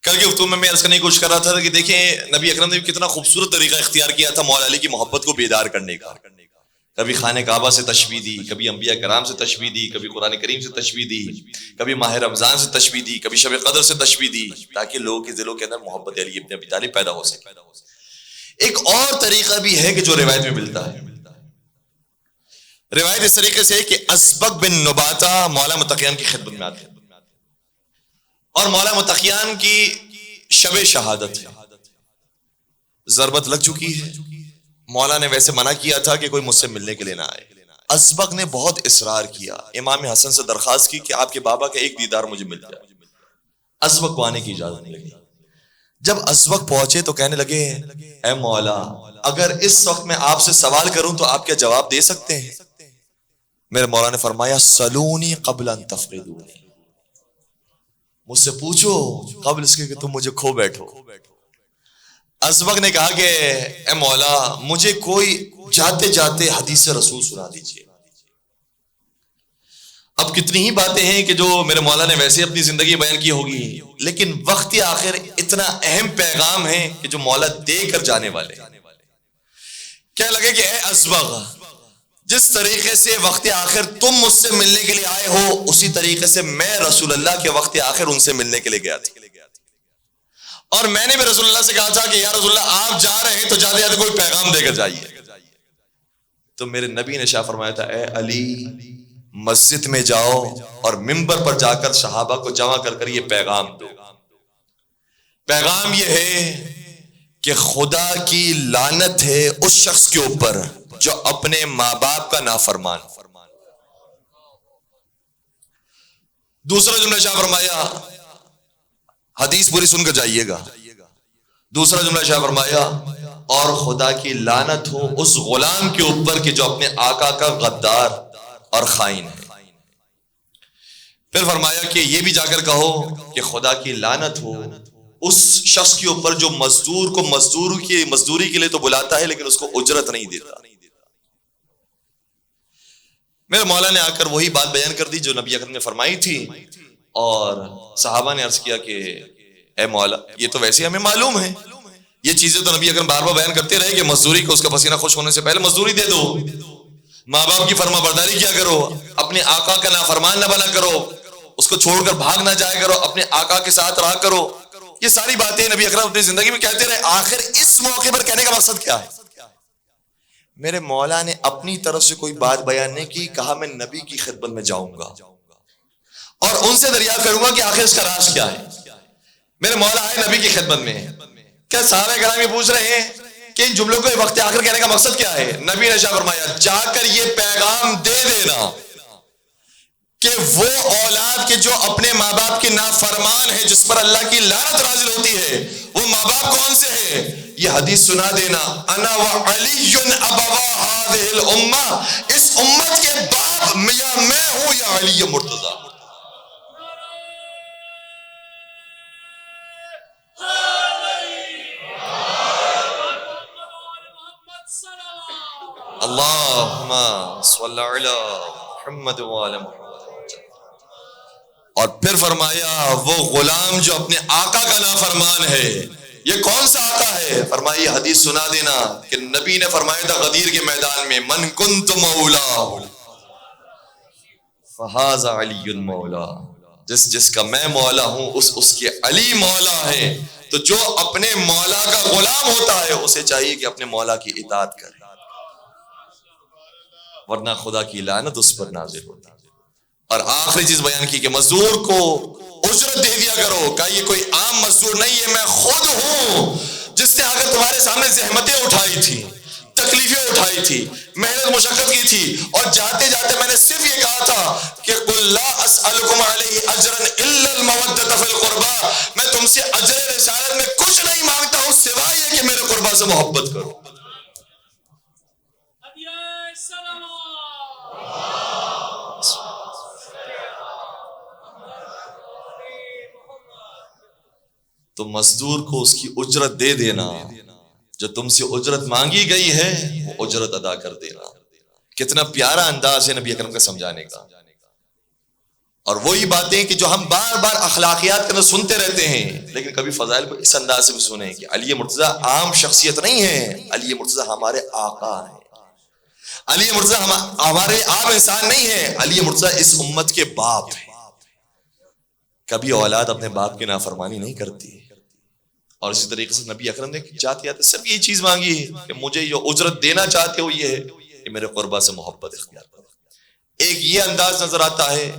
کل کی گفتگو میں عرض کرنے کی کوشش کر رہا تھا کہ دیکھیں نبی اکرم نے کتنا خوبصورت طریقہ اختیار کیا تھا مولا علی کی محبت کو بیدار کرنے کا. کبھی خانہ کعبہ سے تشبیہ دی، کبھی انبیاء کرام سے تشبیہ دی، کبھی قرآن کریم سے تشبیہ دی، کبھی ماہ رمضان سے تشبیہ دی، کبھی شب قدر سے تشبیہ دی، تاکہ لوگوں کے دلوں کے اندر محبت علی ابن ابی طالب پیدا ہو سکے. ایک اور طریقہ بھی ہے کہ جو روایت میں ملتا ہے. روایت اس طریقے سے کہ اسبق بن نباتہ مولا متقیان کی خدمت میں آتے ہیں اور مولا متقیان کی شب شہادت ہے، ضربت لگ چکی ہے. مولا نے ویسے منع کیا تھا کہ کوئی مجھ سے ملنے کے لیے نہ آئے. اسبق نے بہت اصرار کیا، امام حسن سے درخواست کی کہ آپ کے بابا کا ایک دیدار مجھے مل جائے. اسبق کو آنے کی اجازت نہیں لگی. جب اسبق پہنچے تو کہنے لگے اے مولا اگر اس وقت میں آپ سے سوال کروں تو آپ کیا جواب دے سکتے ہیں؟ میرے مولا نے فرمایا سلونی قبل ان تفقدونی، مجھ سے پوچھو قبل اس کے کہ تم مجھے کھو بیٹھو. اسبق نے کہا کہ اے مولا مجھے کوئی جاتے جاتے حدیث رسول سنا دیجئے. اب کتنی ہی باتیں ہیں کہ جو میرے مولا نے ویسے اپنی زندگی بیان کی ہوگی، لیکن وقت آخر اتنا اہم پیغام ہے کہ جو مولا دے کر جانے والے. کیا لگے کہ اے اسبق جس طریقے سے وقت آخر تم مجھ سے ملنے کے لیے آئے ہو اسی طریقے سے میں رسول اللہ کے وقت آخر ان سے ملنے کے لیے گیا تھا، اور میں نے بھی رسول اللہ سے کہا تھا کہ یا رسول اللہ آپ جا رہے ہیں تو جاتے جاتے کوئی پیغام دے کر جائیے. تو میرے نبی نے شاہ فرمایا تھا اے علی مسجد میں جاؤ اور منبر پر جا کر صحابہ کو جمع کر کر یہ پیغام دو. پیغام یہ ہے کہ خدا کی لعنت ہے اس شخص کے اوپر جو اپنے ماں باپ کا نافرمان. دوسرا جملہ شاہ فرمایا، حدیث پوری سن کر جائیے گا. دوسرا جملہ شاہ فرمایا اور خدا کی لعنت ہو اس غلام کے اوپر کہ جو اپنے آقا کا غدار اور خائن ہے. پھر فرمایا کہ یہ بھی جا کر کہو کہ خدا کی لعنت ہو اس شخص کے اوپر جو مزدور کو مزدوری کے لیے تو بلاتا ہے لیکن اس کو اجرت نہیں دیتا. میرے مولا نے آ کر وہی بات بیان کر دی جو نبی اکرم نے فرمائی تھی، اور صحابہ نے عرض کیا کہ اے مولا یہ تو ویسے ہمیں معلوم ہے، یہ چیزیں تو نبی اکرم بار بار بیان کرتے رہے کہ مزدوری کو اس کا پسینہ خوش ہونے سے پہلے مزدوری دے دو، ماں باپ کی فرما برداری کیا کرو، اپنے آقا کا نافرمان نہ بنا کرو، اس کو چھوڑ کر بھاگ نہ جایا کرو، اپنے آقا کے ساتھ رہا کرو. یہ ساری باتیں نبی اکرم اپنی زندگی میں کہتے رہے. آخر اس موقع پر کہنے کا مقصد کیا ہے؟ میرے مولا نے اپنی طرف سے کوئی بات بیان نہیں کی، کہا میں نبی کی خدمت میں جاؤں گا اور ان سے دریافت کروں گا کہ آخر اس کا راز کیا ہے. میرے مولا آئے نبی کی خدمت میں. کیا صحابہ کرام یہ پوچھ رہے ہیں کہ ان جملوں کو وقت آخر کہنے کا مقصد کیا ہے؟ نبی نے شاہ فرمایا جا کر یہ پیغام دے دینا کہ وہ اولاد کے جو اپنے ماں باپ کے نافرمان ہے، جس پر اللہ کی لعنت نازل ہوتی ہے، وہ ماں باپ کون سے ہیں؟ یہ حدیث سنا دینا انا وعلی ابوا هذه الامہ، اس امت کے باپ یا میں ہوں یا علی مرتضی. اللہم صلی علی محمد وعلی محمد. اور پھر فرمایا وہ غلام جو اپنے آقا کا نافرمان ہے، یہ کون سا آقا ہے؟ فرمایا یہ حدیث سنا دینا کہ نبی نے فرمایا تھا غدیر کے میدان میں من کنت مولا فہذا علی مولا، جس کا میں مولا ہوں اس کے علی مولا ہے. تو جو اپنے مولا کا غلام ہوتا ہے اسے چاہیے کہ اپنے مولا کی اطاعت کرے، ورنہ خدا کی لعنت اس پر نازل ہوتی ہے. اور آخری چیز بیان کی کہ مزدور کو اجرت دے دیا کرو. کہا یہ کوئی عام مزدور نہیں ہے، میں خود ہوں جس نے اگر تمہارے سامنے زحمتیں اٹھائی تھی، تکلیفیں اٹھائی تھی، محنت مشقت کی تھی، اور جاتے جاتے میں نے صرف یہ کہا تھا کہ قل لا اسألکم علیہ اجرا الا المودۃ فی القربى، میں تم سے اجر رسالت میں کچھ نہیں مانگتا ہوں سوائے یہ کہ میرے قربا سے محبت کرو. تو مزدور کو اس کی اجرت دے دینا، جو تم سے اجرت مانگی گئی ہے وہ اجرت ادا کر دینا. کتنا پیارا انداز ہے نبی اکرم کا سمجھانے کا. اور وہی باتیں کہ جو ہم بار بار اخلاقیات کے اندر سنتے رہتے ہیں، لیکن کبھی فضائل کو اس انداز سے بھی سنیں کہ علی مرتضیٰ عام شخصیت نہیں ہے، علی مرتضیٰ ہمارے آقا ہیں، علی مرتضیٰ ہمارے عام انسان نہیں ہے، علی مرتضیٰ اس امت کے باپ ہیں۔ کبھی اولاد اپنے باپ کی نافرمانی نہیں کرتی۔ اور اسی طریقے سے نبی اکرم نے جاتے آتے صرف یہ چیز مانگی ہے کہ مجھے جو اجرت دینا چاہتے ہو یہ ہے کہ میرے قربا سے محبت اختیار کرو۔ ایک یہ انداز نظر آتا ہے